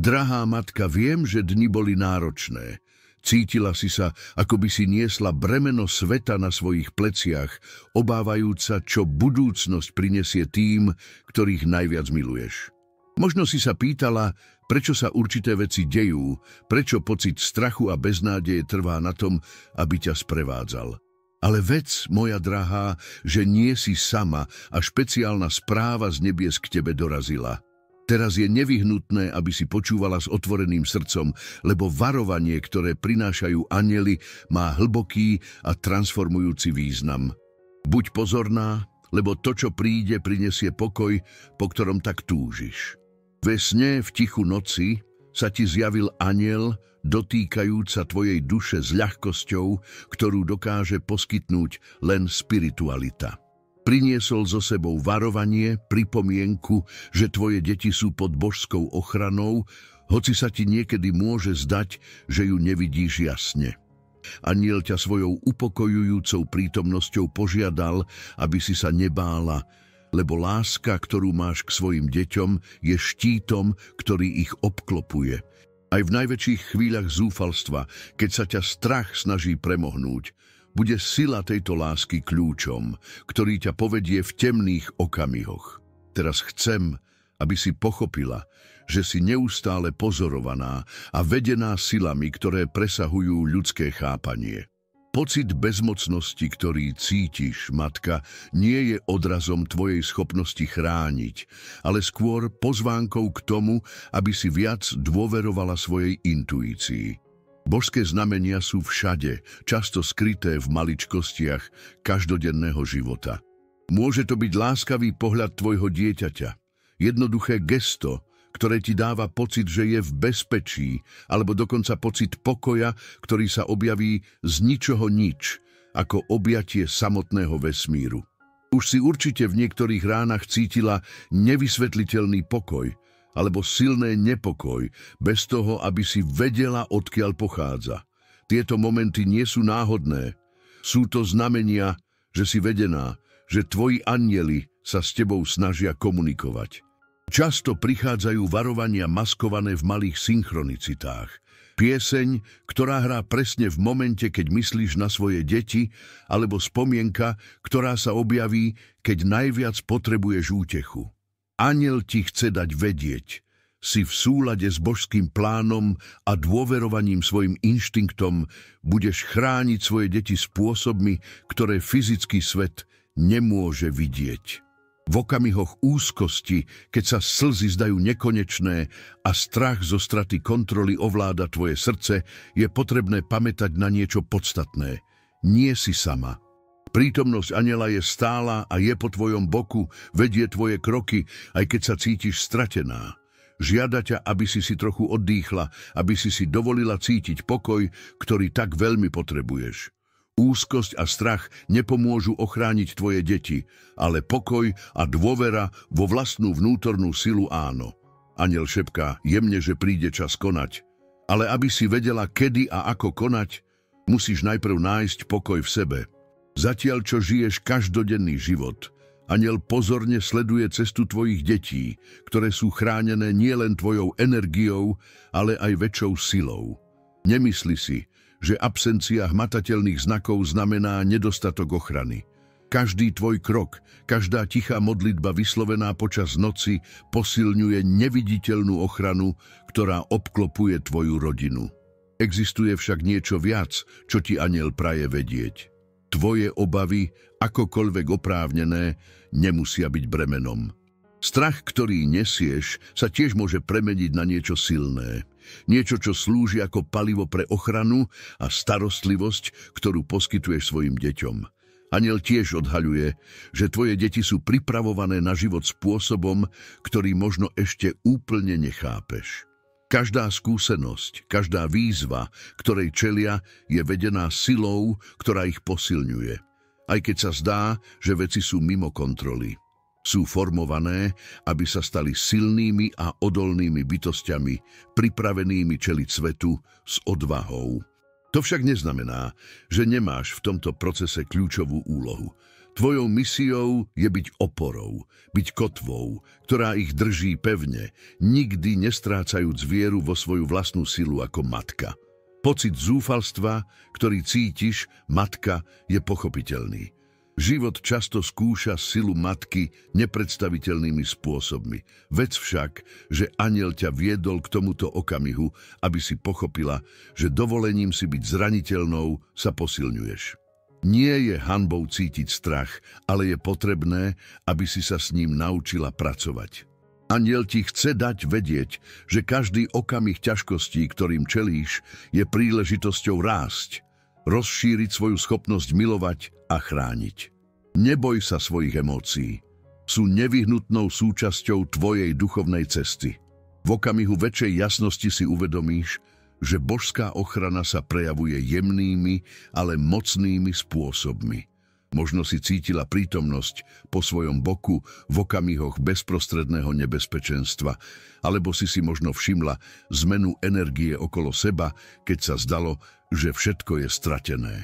Drahá matka, viem, že dni boli náročné. Cítila si sa, ako by si niesla bremeno sveta na svojich pleciach, obávajúca, čo budúcnosť prinesie tým, ktorých najviac miluješ. Možno si sa pýtala, prečo sa určité veci dejú, prečo pocit strachu a beznádeje trvá na tom, aby ťa sprevádzal. Ale vec, moja drahá, že nie si sama a špeciálna správa z nebies k tebe dorazila. Teraz je nevyhnutné, aby si počúvala s otvoreným srdcom, lebo varovanie, ktoré prinášajú anjeli, má hlboký a transformujúci význam. Buď pozorná, lebo to, čo príde, prinesie pokoj, po ktorom tak túžiš. Ve sne v tichu noci sa ti zjavil anjel, dotýkajúca tvojej duše s ľahkosťou, ktorú dokáže poskytnúť len spiritualita. Priniesol so sebou varovanie, pripomienku, že tvoje deti sú pod božskou ochranou, hoci sa ti niekedy môže zdať, že ju nevidíš jasne. Anjel ťa svojou upokojujúcou prítomnosťou požiadal, aby si sa nebála, lebo láska, ktorú máš k svojim deťom, je štítom, ktorý ich obklopuje. Aj v najväčších chvíľach zúfalstva, keď sa ťa strach snaží premohnúť, bude sila tejto lásky kľúčom, ktorý ťa povedie v temných okamihoch. Teraz chcem, aby si pochopila, že si neustále pozorovaná a vedená silami, ktoré presahujú ľudské chápanie. Pocit bezmocnosti, ktorý cítiš, matka, nie je odrazom tvojej schopnosti chrániť, ale skôr pozvánkou k tomu, aby si viac dôverovala svojej intuícii. Božské znamenia sú všade, často skryté v maličkostiach každodenného života. Môže to byť láskavý pohľad tvojho dieťaťa, jednoduché gesto, ktoré ti dáva pocit, že je v bezpečí, alebo dokonca pocit pokoja, ktorý sa objaví z ničoho nič, ako objatie samotného vesmíru. Už si určite v niektorých ránach cítila nevysvetliteľný pokoj, alebo silné nepokoj, bez toho, aby si vedela, odkiaľ pochádza. Tieto momenty nie sú náhodné. Sú to znamenia, že si vedená, že tvoji anjeli sa s tebou snažia komunikovať. Často prichádzajú varovania maskované v malých synchronicitách. Pieseň, ktorá hrá presne v momente, keď myslíš na svoje deti, alebo spomienka, ktorá sa objaví, keď najviac potrebuješ útechu. Anjel ti chce dať vedieť, si v súlade s božským plánom a dôverovaním svojim inštinktom budeš chrániť svoje deti spôsobmi, ktoré fyzický svet nemôže vidieť. V okamihoch úzkosti, keď sa slzy zdajú nekonečné a strach zo straty kontroly ovláda tvoje srdce, je potrebné pamätať na niečo podstatné. Nie si sama. Prítomnosť anjela je stála a je po tvojom boku, vedie tvoje kroky, aj keď sa cítiš stratená. Žiada ťa, aby si trochu oddychla, aby si dovolila cítiť pokoj, ktorý tak veľmi potrebuješ. Úzkosť a strach nepomôžu ochrániť tvoje deti, ale pokoj a dôvera vo vlastnú vnútornú silu áno. Anjel šepká jemne, že príde čas konať. Ale aby si vedela, kedy a ako konať, musíš najprv nájsť pokoj v sebe. Zatiaľ, čo žiješ každodenný život, anjel pozorne sleduje cestu tvojich detí, ktoré sú chránené nielen tvojou energiou, ale aj väčšou silou. Nemysli si, že absencia hmatateľných znakov znamená nedostatok ochrany. Každý tvoj krok, každá tichá modlitba vyslovená počas noci posilňuje neviditeľnú ochranu, ktorá obklopuje tvoju rodinu. Existuje však niečo viac, čo ti anjel praje vedieť. Tvoje obavy, akokoľvek oprávnené, nemusia byť bremenom. Strach, ktorý nesieš, sa tiež môže premeniť na niečo silné. Niečo, čo slúži ako palivo pre ochranu a starostlivosť, ktorú poskytuješ svojim deťom. Anjel tiež odhaľuje, že tvoje deti sú pripravované na život spôsobom, ktorý možno ešte úplne nechápeš. Každá skúsenosť, každá výzva, ktorej čelia, je vedená silou, ktorá ich posilňuje. Aj keď sa zdá, že veci sú mimo kontroly. Sú formované, aby sa stali silnými a odolnými bytosťami, pripravenými čeliť svetu s odvahou. To však neznamená, že nemáš v tomto procese kľúčovú úlohu. Tvojou misiou je byť oporou, byť kotvou, ktorá ich drží pevne, nikdy nestrácajúc vieru vo svoju vlastnú silu ako matka. Pocit zúfalstva, ktorý cítiš, matka, je pochopiteľný. Život často skúša silu matky nepredstaviteľnými spôsobmi. Vec však, že anjel ťa viedol k tomuto okamihu, aby si pochopila, že dovolením si byť zraniteľnou sa posilňuješ. Nie je hanbou cítiť strach, ale je potrebné, aby si sa s ním naučila pracovať. Anjel ti chce dať vedieť, že každý okamih ťažkostí, ktorým čelíš, je príležitosťou rásť, rozšíriť svoju schopnosť milovať a chrániť. Neboj sa svojich emócií. Sú nevyhnutnou súčasťou tvojej duchovnej cesty. V okamihu väčšej jasnosti si uvedomíš, že božská ochrana sa prejavuje jemnými, ale mocnými spôsobmi. Možno si cítila prítomnosť po svojom boku v okamihoch bezprostredného nebezpečenstva, alebo si možno všimla zmenu energie okolo seba, keď sa zdalo, že všetko je stratené.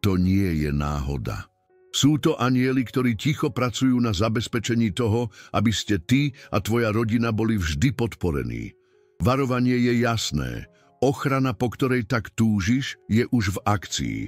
To nie je náhoda. Sú to anjeli, ktorí ticho pracujú na zabezpečení toho, aby ste ty a tvoja rodina boli vždy podporení. Varovanie je jasné. Ochrana, po ktorej tak túžiš, je už v akcii.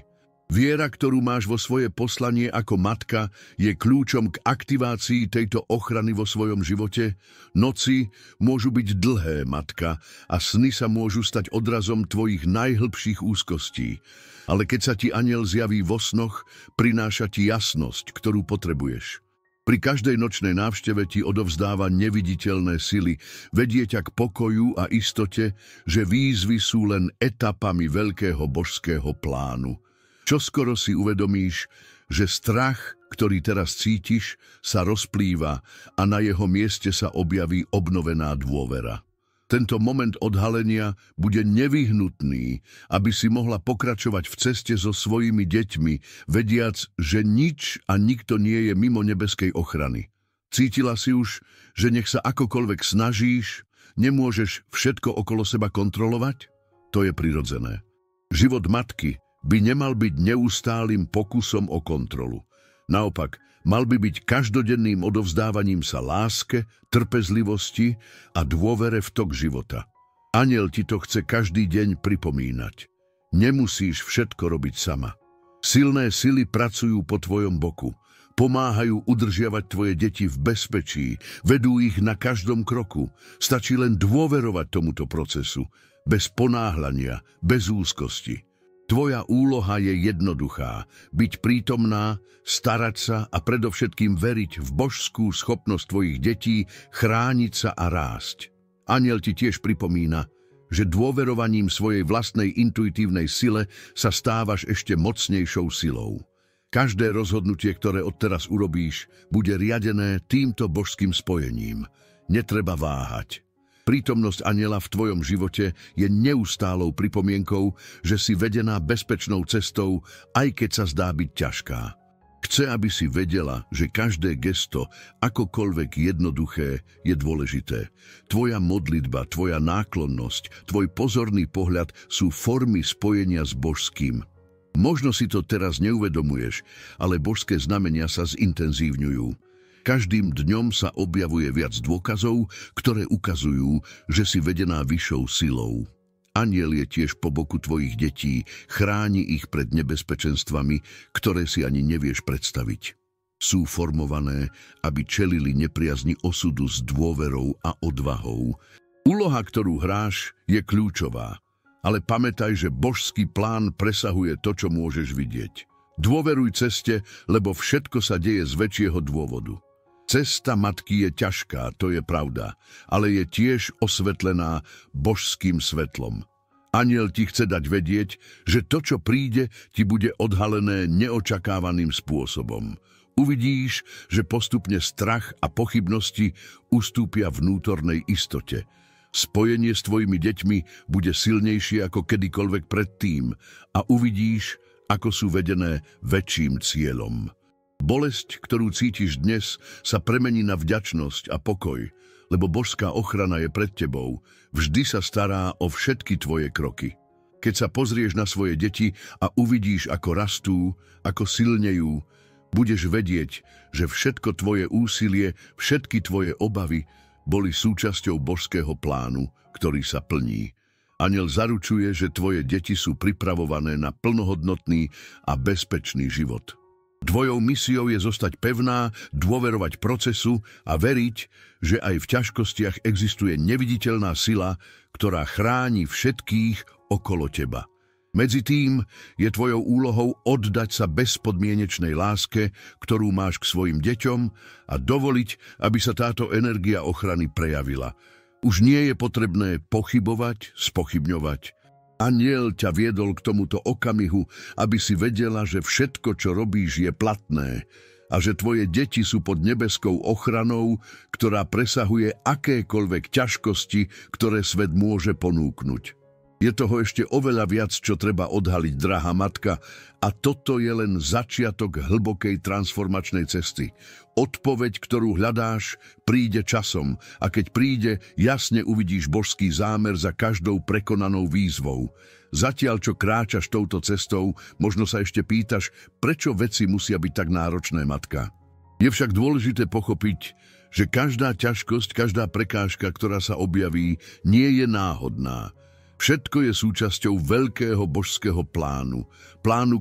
Viera, ktorú máš vo svoje poslanie ako matka, je kľúčom k aktivácii tejto ochrany vo svojom živote. Noci môžu byť dlhé, matka, a sny sa môžu stať odrazom tvojich najhlbších úzkostí. Ale keď sa ti anjel zjaví vo snoch, prináša ti jasnosť, ktorú potrebuješ. Pri každej nočnej návšteve ti odovzdáva neviditeľné sily, vedie ťa k pokoju a istote, že výzvy sú len etapami veľkého božského plánu. Čoskoro si uvedomíš, že strach, ktorý teraz cítiš, sa rozplýva a na jeho mieste sa objaví obnovená dôvera. Tento moment odhalenia bude nevyhnutný, aby si mohla pokračovať v ceste so svojimi deťmi, vediac, že nič a nikto nie je mimo nebeskej ochrany. Cítila si už, že nech sa akokoľvek snažíš, nemôžeš všetko okolo seba kontrolovať? To je prirodzené. Život matky by nemal byť neustálým pokusom o kontrolu. Naopak, mal by byť každodenným odovzdávaním sa láske, trpezlivosti a dôvere v tok života. Anjel ti to chce každý deň pripomínať. Nemusíš všetko robiť sama. Silné sily pracujú po tvojom boku. Pomáhajú udržiavať tvoje deti v bezpečí, vedú ich na každom kroku. Stačí len dôverovať tomuto procesu, bez ponáhľania, bez úzkosti. Tvoja úloha je jednoduchá, byť prítomná, starať sa a predovšetkým veriť v božskú schopnosť tvojich detí chrániť sa a rásť. Anjel ti tiež pripomína, že dôverovaním svojej vlastnej intuitívnej sile sa stávaš ešte mocnejšou silou. Každé rozhodnutie, ktoré odteraz urobíš, bude riadené týmto božským spojením. Netreba váhať. Prítomnosť anjela v tvojom živote je neustálou pripomienkou, že si vedená bezpečnou cestou, aj keď sa zdá byť ťažká. Chce, aby si vedela, že každé gesto, akokoľvek jednoduché, je dôležité. Tvoja modlitba, tvoja náklonnosť, tvoj pozorný pohľad sú formy spojenia s božským. Možno si to teraz neuvedomuješ, ale božské znamenia sa zintenzívňujú. Každým dňom sa objavuje viac dôkazov, ktoré ukazujú, že si vedená vyššou silou. Anjel je tiež po boku tvojich detí, chráni ich pred nebezpečenstvami, ktoré si ani nevieš predstaviť. Sú formované, aby čelili nepriazni osudu s dôverou a odvahou. Úloha, ktorú hráš, je kľúčová, ale pamätaj, že božský plán presahuje to, čo môžeš vidieť. Dôveruj ceste, lebo všetko sa deje z väčšieho dôvodu. Cesta matky je ťažká, to je pravda, ale je tiež osvetlená božským svetlom. Anjel ti chce dať vedieť, že to, čo príde, ti bude odhalené neočakávaným spôsobom. Uvidíš, že postupne strach a pochybnosti ustúpia vnútornej istote. Spojenie s tvojimi deťmi bude silnejšie ako kedykoľvek predtým a uvidíš, ako sú vedené väčším cieľom. Bolesť, ktorú cítiš dnes, sa premení na vďačnosť a pokoj, lebo božská ochrana je pred tebou, vždy sa stará o všetky tvoje kroky. Keď sa pozrieš na svoje deti a uvidíš, ako rastú, ako silnejú, Budeš vedieť, že všetko tvoje úsilie, všetky tvoje obavy boli súčasťou božského plánu, ktorý sa plní. Anjel zaručuje, že tvoje deti sú pripravované na plnohodnotný a bezpečný život. Tvojou misiou je zostať pevná, dôverovať procesu a veriť, že aj v ťažkostiach existuje neviditeľná sila, ktorá chráni všetkých okolo teba. Medzi tým je tvojou úlohou oddať sa bezpodmienečnej láske, ktorú máš k svojim deťom, a dovoliť, aby sa táto energia ochrany prejavila. Už nie je potrebné pochybovať, spochybňovať. Anjel ťa viedol k tomuto okamihu, aby si vedela, že všetko, čo robíš, je platné a že tvoje deti sú pod nebeskou ochranou, ktorá presahuje akékoľvek ťažkosti, ktoré svet môže ponúknuť. Je toho ešte oveľa viac, čo treba odhaliť, drahá matka, a toto je len začiatok hlbokej transformačnej cesty. Odpoveď, ktorú hľadáš, príde časom, a keď príde, jasne uvidíš božský zámer za každou prekonanou výzvou. Zatiaľ, čo kráčaš touto cestou, možno sa ešte pýtaš, prečo veci musia byť tak náročné, matka. Je však dôležité pochopiť, že každá ťažkosť, každá prekážka, ktorá sa objaví, nie je náhodná. Všetko je súčasťou veľkého božského plánu,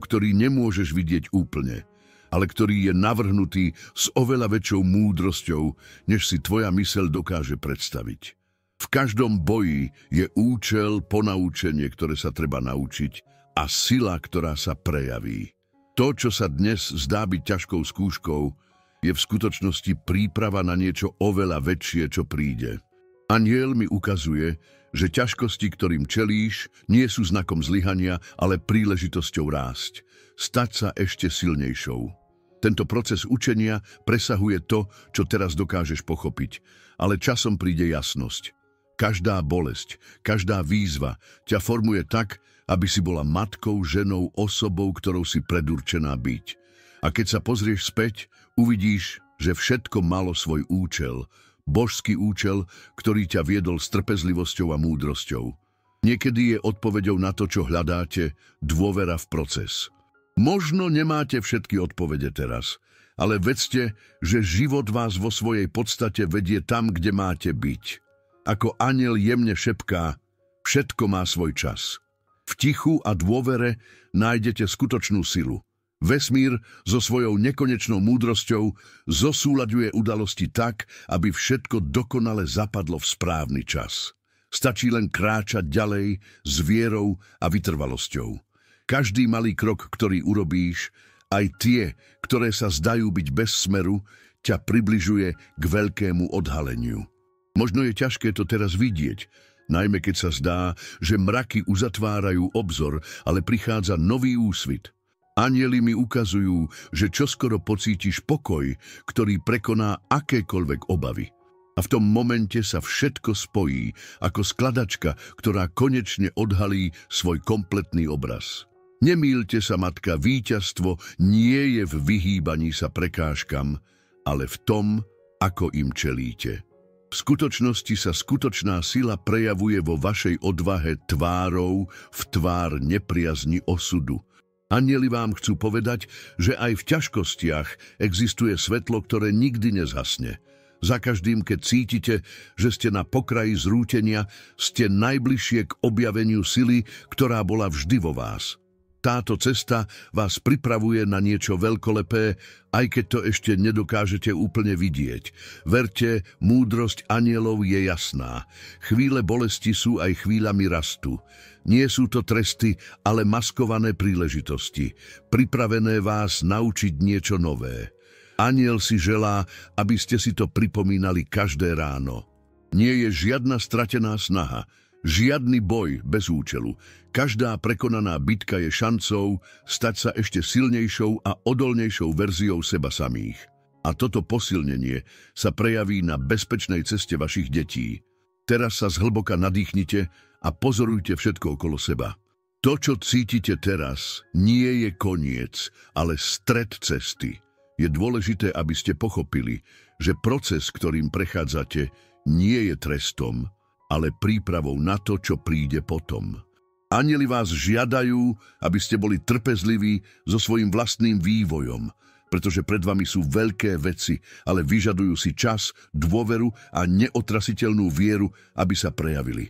ktorý nemôžeš vidieť úplne, ale ktorý je navrhnutý s oveľa väčšou múdrosťou, než si tvoja myseľ dokáže predstaviť. V každom boji je účel, ponaučenie, ktoré sa treba naučiť, a sila, ktorá sa prejaví. To, čo sa dnes zdá byť ťažkou skúškou, je v skutočnosti príprava na niečo oveľa väčšie, čo príde. Anjel mi ukazuje, že ťažkosti, ktorým čelíš, nie sú znakom zlyhania, ale príležitosťou rásť, stať sa ešte silnejšou. Tento proces učenia presahuje to, čo teraz dokážeš pochopiť, ale časom príde jasnosť. Každá bolesť, každá výzva ťa formuje tak, aby si bola matkou, ženou, osobou, ktorou si predurčená byť. A keď sa pozrieš späť, uvidíš, že všetko malo svoj účel, božský účel, ktorý ťa viedol s trpezlivosťou a múdrosťou. Niekedy je odpoveďou na to, čo hľadáte, dôvera v proces. Možno nemáte všetky odpovede teraz, ale vedzte, že život vás vo svojej podstate vedie tam, kde máte byť. Ako anjel jemne šepká, všetko má svoj čas. V tichu a dôvere nájdete skutočnú silu. Vesmír so svojou nekonečnou múdrosťou zosúľaďuje udalosti tak, aby všetko dokonale zapadlo v správny čas. Stačí len kráčať ďalej s vierou a vytrvalosťou. Každý malý krok, ktorý urobíš, aj tie, ktoré sa zdajú byť bez smeru, ťa približuje k veľkému odhaleniu. Možno je ťažké to teraz vidieť, najmä keď sa zdá, že mraky uzatvárajú obzor, ale prichádza nový úsvit. Anjeli mi ukazujú, že čoskoro pocítiš pokoj, ktorý prekoná akékoľvek obavy. A v tom momente sa všetko spojí, ako skladačka, ktorá konečne odhalí svoj kompletný obraz. Nemýlte sa, matka, víťazstvo nie je v vyhýbaní sa prekážkam, ale v tom, ako im čelíte. V skutočnosti sa skutočná sila prejavuje vo vašej odvahe tvárou v tvár nepriazni osudu. Anjeli vám chcú povedať, že aj v ťažkostiach existuje svetlo, ktoré nikdy nezhasne. Za každým, keď cítite, že ste na pokraji zrútenia, ste najbližšie k objaveniu sily, ktorá bola vždy vo vás. Táto cesta vás pripravuje na niečo veľkolepé, aj keď to ešte nedokážete úplne vidieť. Verte, múdrosť anjelov je jasná. Chvíle bolesti sú aj chvíľami rastu. Nie sú to tresty, ale maskované príležitosti, pripravené vás naučiť niečo nové. Anjel si želá, aby ste si to pripomínali každé ráno. Nie je žiadna stratená snaha, žiadny boj bez účelu. Každá prekonaná bitka je šancou stať sa ešte silnejšou a odolnejšou verziou seba samých. A toto posilnenie sa prejaví na bezpečnej ceste vašich detí. Teraz sa zhlboka nadýchnite a pozorujte všetko okolo seba. To, čo cítite teraz, nie je koniec, ale stred cesty. Je dôležité, aby ste pochopili, že proces, ktorým prechádzate, nie je trestom, ale prípravou na to, čo príde potom. Anjeli vás žiadajú, aby ste boli trpezliví so svojím vlastným vývojom. pretože pred vami sú veľké veci, ale vyžadujú si čas, dôveru a neotrasiteľnú vieru, aby sa prejavili.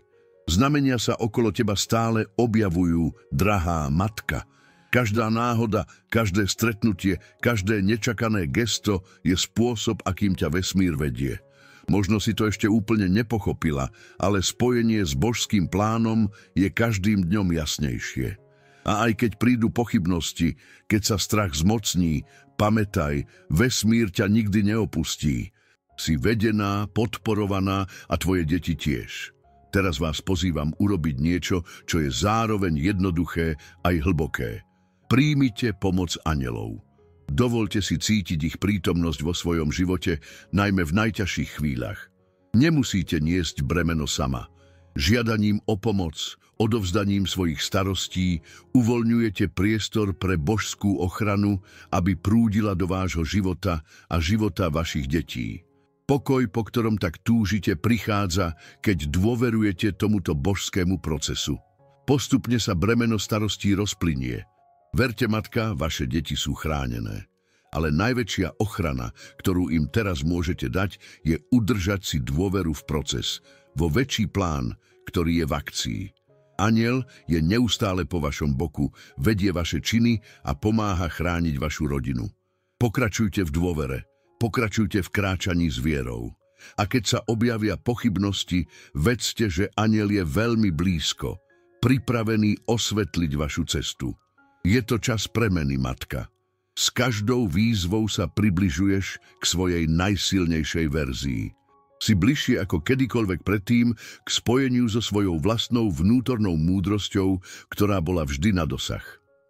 Znamenia sa okolo teba stále objavujú, drahá matka. Každá náhoda, každé stretnutie, každé nečakané gesto je spôsob, akým ťa vesmír vedie. Možno si to ešte úplne nepochopila, ale spojenie s božským plánom je každým dňom jasnejšie. A aj keď prídu pochybnosti, keď sa strach zmocní, pamätaj, vesmír ťa nikdy neopustí. Si vedená, podporovaná a tvoje deti tiež. Teraz vás pozývam urobiť niečo, čo je zároveň jednoduché aj hlboké. Príjmite pomoc anjelov. Dovolte si cítiť ich prítomnosť vo svojom živote, najmä v najťažších chvíľach. Nemusíte niesť bremeno sama. Žiadaním o pomoc, odovzdaním svojich starostí uvoľňujete priestor pre božskú ochranu, aby prúdila do vášho života a života vašich detí. Pokoj, po ktorom tak túžite, prichádza, keď dôverujete tomuto božskému procesu. Postupne sa bremeno starostí rozplynie. Verte, matka, vaše deti sú chránené. Ale najväčšia ochrana, ktorú im teraz môžete dať, je udržať si dôveru v proces, vo väčší plán, ktorý je v akcii. Anjel je neustále po vašom boku, vedie vaše činy a pomáha chrániť vašu rodinu. Pokračujte v dôvere. Pokračujte v kráčaní s vierou. A keď sa objavia pochybnosti, vedzte, že anjel je veľmi blízko, pripravený osvetliť vašu cestu. Je to čas premeny, matka. S každou výzvou sa približuješ k svojej najsilnejšej verzii. Si bližšie ako kedykoľvek predtým k spojeniu so svojou vlastnou vnútornou múdrosťou, ktorá bola vždy na dosah.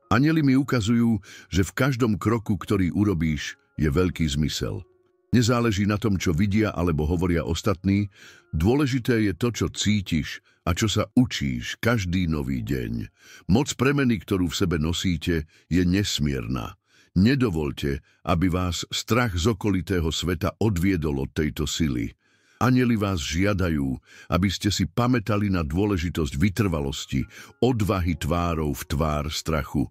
Anjeli mi ukazujú, že v každom kroku, ktorý urobíš, je veľký zmysel. Nezáleží na tom, čo vidia alebo hovoria ostatní, dôležité je to, čo cítiš a čo sa učíš každý nový deň. Moc premeny, ktorú v sebe nosíte, je nesmierna. Nedovoľte, aby vás strach z okolitého sveta odviedol od tejto sily. Anjeli vás žiadajú, aby ste si pamätali na dôležitosť vytrvalosti, odvahy tvárou v tvár strachu.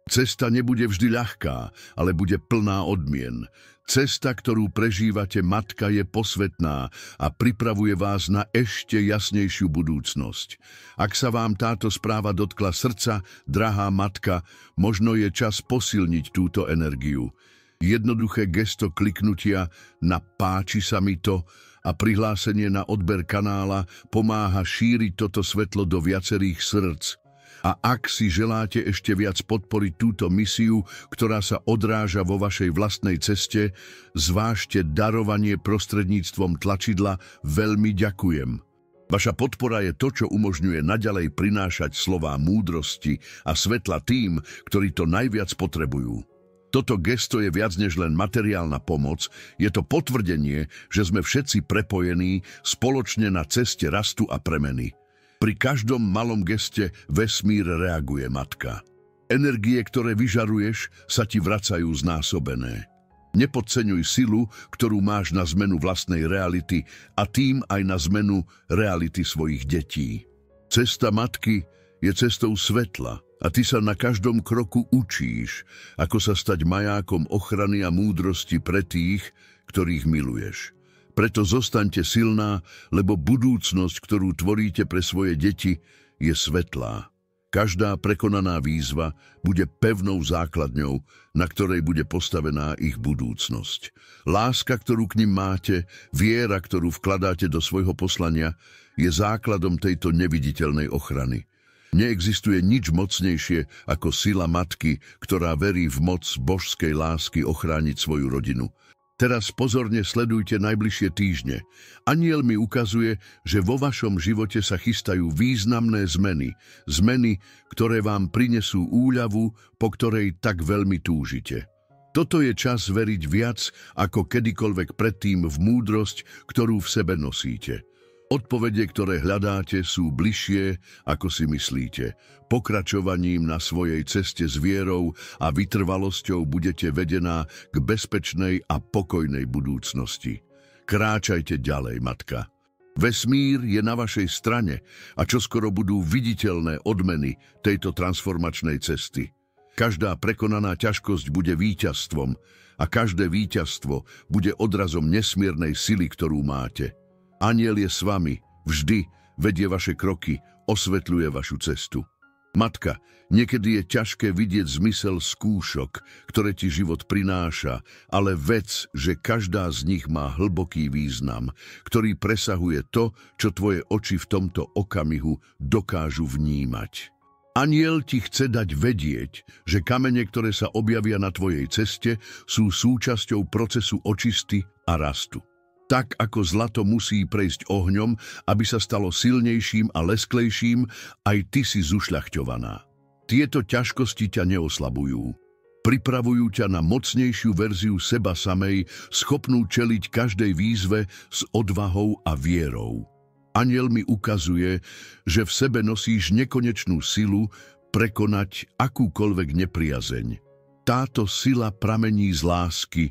Cesta nebude vždy ľahká, ale bude plná odmien. Cesta, ktorú prežívate, matka, je posvätná a pripravuje vás na ešte jasnejšiu budúcnosť. Ak sa vám táto správa dotkla srdca, drahá matka, možno je čas posilniť túto energiu. Jednoduché gesto kliknutia na páči sa mi to a prihlásenie na odber kanála pomáha šíriť toto svetlo do viacerých srdc. A ak si želáte ešte viac podporiť túto misiu, ktorá sa odráža vo vašej vlastnej ceste, zvážte darovanie prostredníctvom tlačidla Veľmi ďakujem. Vaša podpora je to, čo umožňuje naďalej prinášať slová múdrosti a svetla tým, ktorí to najviac potrebujú. Toto gesto je viac než len materiálna pomoc, je to potvrdenie, že sme všetci prepojení spoločne na ceste rastu a premeny. Pri každom malom geste vesmír reaguje, matka. Energie, ktoré vyžaruješ, sa ti vracajú znásobené. Nepodceňuj silu, ktorú máš na zmenu vlastnej reality a tým aj na zmenu reality svojich detí. Cesta matky je cestou svetla a ty sa na každom kroku učíš, ako sa stať majákom ochrany a múdrosti pre tých, ktorých miluješ. Preto zostaňte silná, lebo budúcnosť, ktorú tvoríte pre svoje deti, je svetlá. Každá prekonaná výzva bude pevnou základňou, na ktorej bude postavená ich budúcnosť. Láska, ktorú k nim máte, viera, ktorú vkladáte do svojho poslania, je základom tejto neviditeľnej ochrany. Neexistuje nič mocnejšie ako sila matky, ktorá verí v moc božskej lásky ochrániť svoju rodinu. Teraz pozorne sledujte najbližšie týždne. Anjel mi ukazuje, že vo vašom živote sa chystajú významné zmeny. Zmeny, ktoré vám prinesú úľavu, po ktorej tak veľmi túžite. Toto je čas veriť viac ako kedykoľvek predtým v múdrosť, ktorú v sebe nosíte. Odpovede, ktoré hľadáte, sú bližšie, ako si myslíte. Pokračovaním na svojej ceste s vierou a vytrvalosťou budete vedená k bezpečnej a pokojnej budúcnosti. Kráčajte ďalej, matka. Vesmír je na vašej strane a čoskoro budú viditeľné odmeny tejto transformačnej cesty. Každá prekonaná ťažkosť bude víťazstvom a každé víťazstvo bude odrazom nesmiernej sily, ktorú máte. Anjel je s vami, vždy vedie vaše kroky, osvetľuje vašu cestu. Matka, niekedy je ťažké vidieť zmysel skúšok, ktoré ti život prináša, ale vec, že každá z nich má hlboký význam, ktorý presahuje to, čo tvoje oči v tomto okamihu dokážu vnímať. Anjel ti chce dať vedieť, že kamene, ktoré sa objavia na tvojej ceste, sú súčasťou procesu očisty a rastu. Tak ako zlato musí prejsť ohňom, aby sa stalo silnejším a lesklejším, aj ty si zušľachťovaná. Tieto ťažkosti ťa neoslabujú. Pripravujú ťa na mocnejšiu verziu seba samej, schopnú čeliť každej výzve s odvahou a vierou. Anjel mi ukazuje, že v sebe nosíš nekonečnú silu prekonať akúkoľvek nepriazeň. Táto sila pramení z lásky,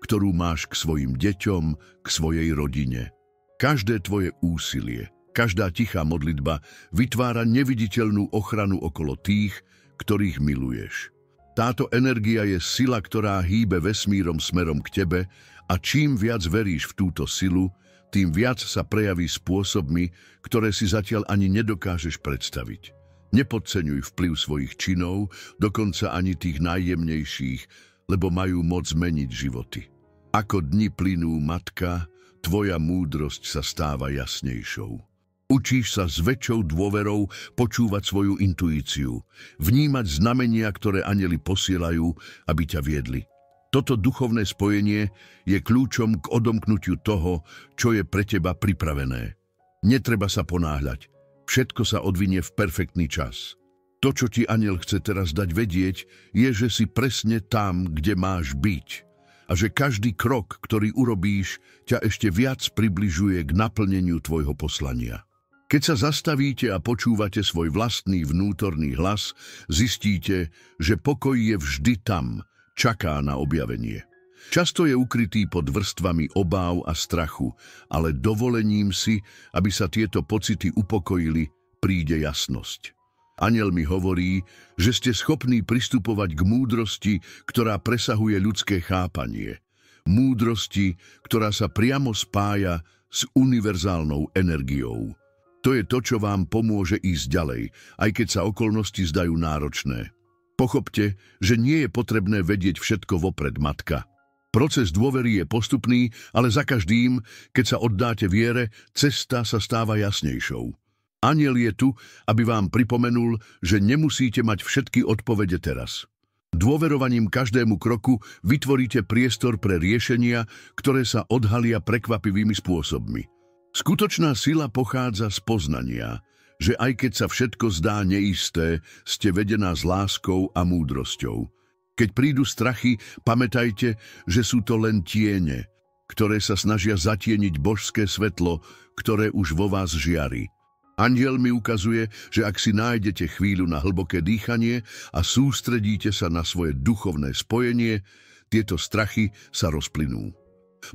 ktorú máš k svojim deťom, k svojej rodine. Každé tvoje úsilie, každá tichá modlitba vytvára neviditeľnú ochranu okolo tých, ktorých miluješ. Táto energia je sila, ktorá hýbe vesmírom smerom k tebe a čím viac veríš v túto silu, tým viac sa prejaví spôsobmi, ktoré si zatiaľ ani nedokážeš predstaviť. Nepodceňuj vplyv svojich činov, dokonca ani tých najjemnejších, lebo majú moc zmeniť životy. Ako dni plynú, matka, tvoja múdrosť sa stáva jasnejšou. Učíš sa s väčšou dôverou počúvať svoju intuíciu, vnímať znamenia, ktoré anjeli posielajú, aby ťa viedli. Toto duchovné spojenie je kľúčom k odomknutiu toho, čo je pre teba pripravené. Netreba sa ponáhľať. Všetko sa odvinie v perfektný čas. To, čo ti anjel chce teraz dať vedieť, je, že si presne tam, kde máš byť. A že každý krok, ktorý urobíš, ťa ešte viac približuje k naplneniu tvojho poslania. Keď sa zastavíte a počúvate svoj vlastný vnútorný hlas, zistíte, že pokoj je vždy tam, čaká na objavenie. Často je ukrytý pod vrstvami obáv a strachu, ale dovolením si, aby sa tieto pocity upokojili, príde jasnosť. Anjel mi hovorí, že ste schopní pristupovať k múdrosti, ktorá presahuje ľudské chápanie. Múdrosti, ktorá sa priamo spája s univerzálnou energiou. To je to, čo vám pomôže ísť ďalej, aj keď sa okolnosti zdajú náročné. Pochopte, že nie je potrebné vedieť všetko vopred, matka. Proces dôvery je postupný, ale za každým, keď sa oddáte viere, cesta sa stáva jasnejšou. Anjel je tu, aby vám pripomenul, že nemusíte mať všetky odpovede teraz. Dôverovaním každému kroku vytvoríte priestor pre riešenia, ktoré sa odhalia prekvapivými spôsobmi. Skutočná sila pochádza z poznania, že aj keď sa všetko zdá neisté, ste vedená s láskou a múdrosťou. Keď prídu strachy, pamätajte, že sú to len tiene, ktoré sa snažia zatieniť božské svetlo, ktoré už vo vás žiari. Anjel mi ukazuje, že ak si nájdete chvíľu na hlboké dýchanie a sústredíte sa na svoje duchovné spojenie, tieto strachy sa rozplynú.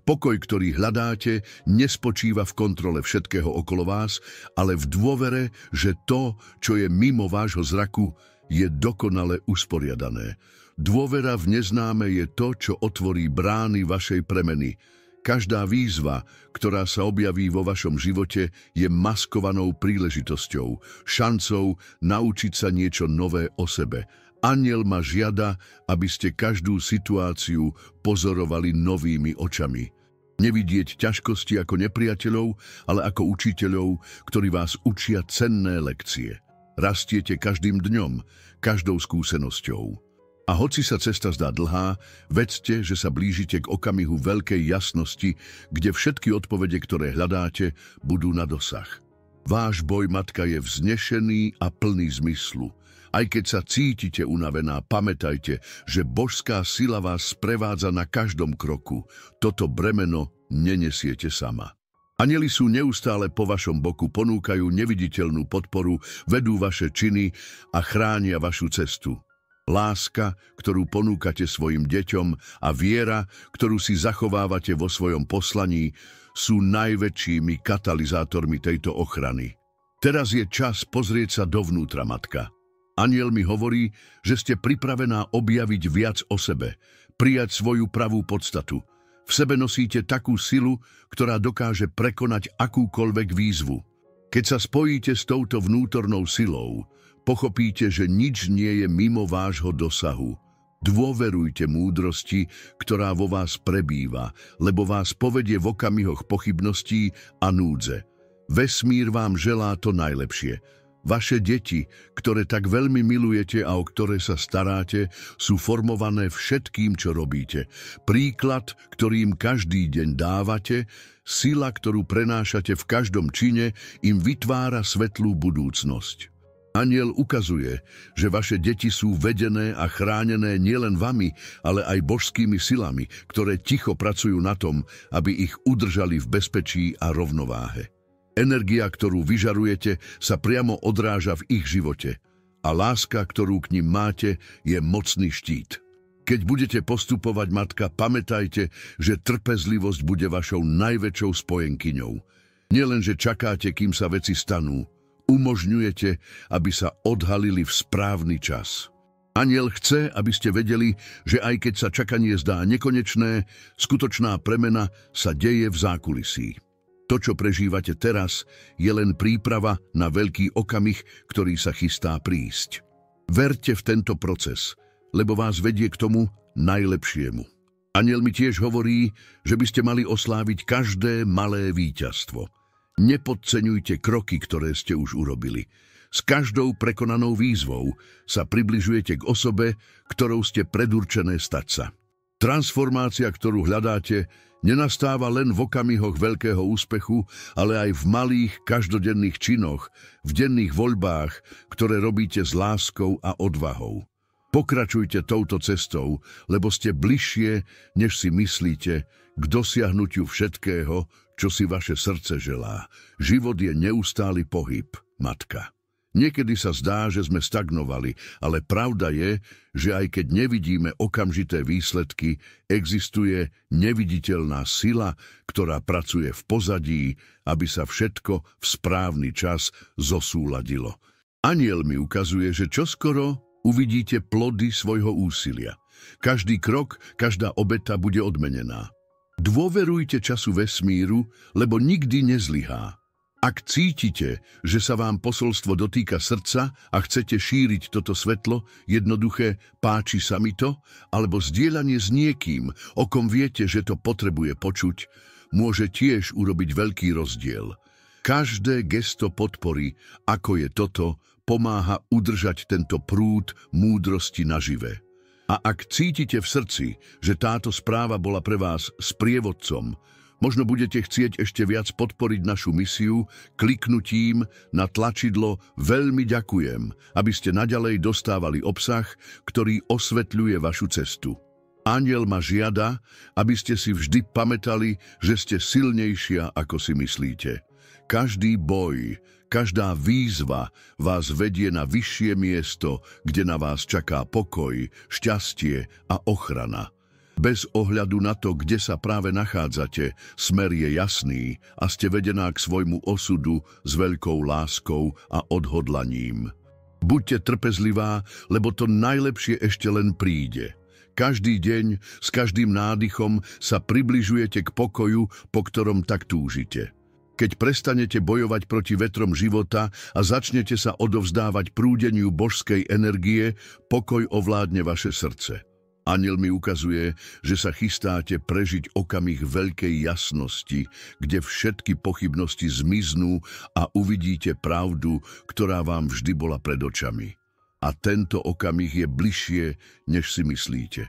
Pokoj, ktorý hľadáte, nespočíva v kontrole všetkého okolo vás, ale v dôvere, že to, čo je mimo vášho zraku, je dokonale usporiadané. Dôvera v neznáme je to, čo otvorí brány vašej premeny. Každá výzva, ktorá sa objaví vo vašom živote, je maskovanou príležitosťou, šancou naučiť sa niečo nové o sebe. Anjel ma žiada, aby ste každú situáciu pozorovali novými očami. Nevidieť ťažkosti ako nepriateľov, ale ako učiteľov, ktorí vás učia cenné lekcie. Rastiete každým dňom, každou skúsenosťou. A hoci sa cesta zdá dlhá, vedzte, že sa blížite k okamihu veľkej jasnosti, kde všetky odpovede, ktoré hľadáte, budú na dosah. Váš boj, matka, je vznešený a plný zmyslu. Aj keď sa cítite unavená, pamätajte, že božská sila vás sprevádza na každom kroku. Toto bremeno nenesiete sama. Anjeli sú neustále po vašom boku, ponúkajú neviditeľnú podporu, vedú vaše činy a chránia vašu cestu. Láska, ktorú ponúkate svojim deťom, a viera, ktorú si zachovávate vo svojom poslaní, sú najväčšími katalizátormi tejto ochrany. Teraz je čas pozrieť sa dovnútra, matka. Anjel mi hovorí, že ste pripravená objaviť viac o sebe, prijať svoju pravú podstatu. V sebe nosíte takú silu, ktorá dokáže prekonať akúkoľvek výzvu. Keď sa spojíte s touto vnútornou silou, pochopíte, že nič nie je mimo vášho dosahu. Dôverujte múdrosti, ktorá vo vás prebýva, lebo vás povedie v okamihoch pochybností a núdze. Vesmír vám želá to najlepšie. Vaše deti, ktoré tak veľmi milujete a o ktoré sa staráte, sú formované všetkým, čo robíte. Príklad, ktorým každý deň dávate, sila, ktorú prenášate v každom čine, im vytvára svetlú budúcnosť. Anjel ukazuje, že vaše deti sú vedené a chránené nielen vami, ale aj božskými silami, ktoré ticho pracujú na tom, aby ich udržali v bezpečí a rovnováhe. Energia, ktorú vyžarujete, sa priamo odráža v ich živote a láska, ktorú k nim máte, je mocný štít. Keď budete postupovať, matka, pamätajte, že trpezlivosť bude vašou najväčšou spojenkyňou. Nielenže čakáte, kým sa veci stanú, umožňujete, aby sa odhalili v správny čas. Anjel chce, aby ste vedeli, že aj keď sa čakanie zdá nekonečné, skutočná premena sa deje v zákulisí. To, čo prežívate teraz, je len príprava na veľký okamih, ktorý sa chystá prísť. Verte v tento proces, lebo vás vedie k tomu najlepšiemu. Anjel mi tiež hovorí, že by ste mali osláviť každé malé víťazstvo. Nepodceňujte kroky, ktoré ste už urobili. S každou prekonanou výzvou sa približujete k osobe, ktorou ste predurčené stať sa. Transformácia, ktorú hľadáte, nenastáva len v okamihoch veľkého úspechu, ale aj v malých, každodenných činoch, v denných voľbách, ktoré robíte s láskou a odvahou. Pokračujte touto cestou, lebo ste bližšie, než si myslíte, k dosiahnutiu všetkého, čo si vaše srdce želá. Život je neustály pohyb, matka. Niekedy sa zdá, že sme stagnovali, ale pravda je, že aj keď nevidíme okamžité výsledky, existuje neviditeľná sila, ktorá pracuje v pozadí, aby sa všetko v správny čas zosúladilo. Anjel mi ukazuje, že čoskoro uvidíte plody svojho úsilia. Každý krok, každá obeta bude odmenená. Dôverujte času vesmíru, lebo nikdy nezlyhá. Ak cítite, že sa vám posolstvo dotýka srdca a chcete šíriť toto svetlo, jednoduché páči sa mi to, alebo zdieľanie s niekým, o kom viete, že to potrebuje počuť, môže tiež urobiť veľký rozdiel. Každé gesto podpory, ako je toto, pomáha udržať tento prúd múdrosti nažive. A ak cítite v srdci, že táto správa bola pre vás sprievodcom, možno budete chcieť ešte viac podporiť našu misiu kliknutím na tlačidlo Veľmi ďakujem, aby ste naďalej dostávali obsah, ktorý osvetľuje vašu cestu. Anjel ma žiada, aby ste si vždy pamätali, že ste silnejšia, ako si myslíte. Každý boj, každá výzva vás vedie na vyššie miesto, kde na vás čaká pokoj, šťastie a ochrana. Bez ohľadu na to, kde sa práve nachádzate, smer je jasný a ste vedená k svojmu osudu s veľkou láskou a odhodlaním. Buďte trpezlivá, lebo to najlepšie ešte len príde. Každý deň, s každým nádychom sa približujete k pokoju, po ktorom tak túžite. Keď prestanete bojovať proti vetrom života a začnete sa odovzdávať prúdeniu božskej energie, pokoj ovládne vaše srdce. Anjel mi ukazuje, že sa chystáte prežiť okamih veľkej jasnosti, kde všetky pochybnosti zmiznú a uvidíte pravdu, ktorá vám vždy bola pred očami. A tento okamih je bližšie, než si myslíte.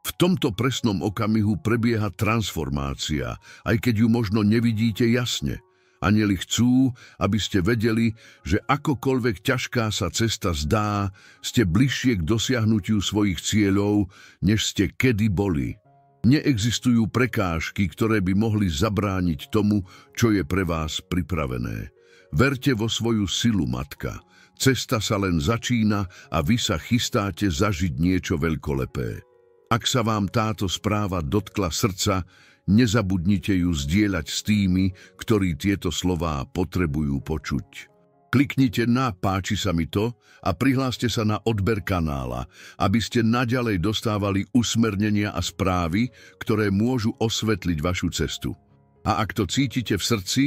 V tomto presnom okamihu prebieha transformácia, aj keď ju možno nevidíte jasne. Anjeli chcú, aby ste vedeli, že akokoľvek ťažká sa cesta zdá, ste bližšie k dosiahnutiu svojich cieľov, než ste kedy boli. Neexistujú prekážky, ktoré by mohli zabrániť tomu, čo je pre vás pripravené. Verte vo svoju silu, matka. Cesta sa len začína a vy sa chystáte zažiť niečo veľkolepé. Ak sa vám táto správa dotkla srdca, nezabudnite ju zdieľať s tými, ktorí tieto slová potrebujú počuť. Kliknite na Páči sa mi to a prihláste sa na odber kanála, aby ste naďalej dostávali usmernenia a správy, ktoré môžu osvetliť vašu cestu. A ak to cítite v srdci,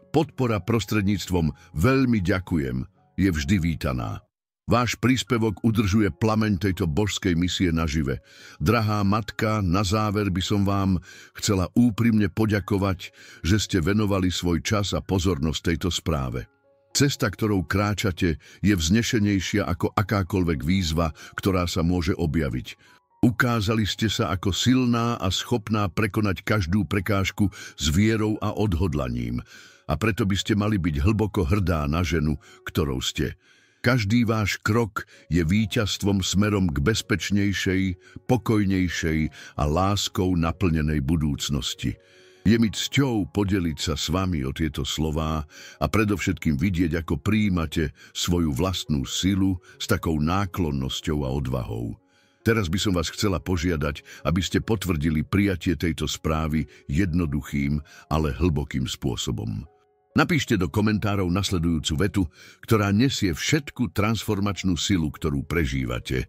podpora prostredníctvom "veľmi ďakujem" je vždy vítaná. Váš príspevok udržuje plameň tejto božskej misie nažive. Drahá matka, na záver by som vám chcela úprimne poďakovať, že ste venovali svoj čas a pozornosť tejto správe. Cesta, ktorou kráčate, je vznešenejšia ako akákoľvek výzva, ktorá sa môže objaviť. Ukázali ste sa ako silná a schopná prekonať každú prekážku s vierou a odhodlaním. A preto by ste mali byť hlboko hrdá na ženu, ktorou ste. Každý váš krok je víťazstvom smerom k bezpečnejšej, pokojnejšej a láskou naplnenej budúcnosti. Je mi cťou podeliť sa s vami o tieto slová a predovšetkým vidieť, ako prijímate svoju vlastnú silu s takou náklonnosťou a odvahou. Teraz by som vás chcela požiadať, aby ste potvrdili prijatie tejto správy jednoduchým, ale hlbokým spôsobom. Napíšte do komentárov nasledujúcu vetu, ktorá nesie všetku transformačnú silu, ktorú prežívate.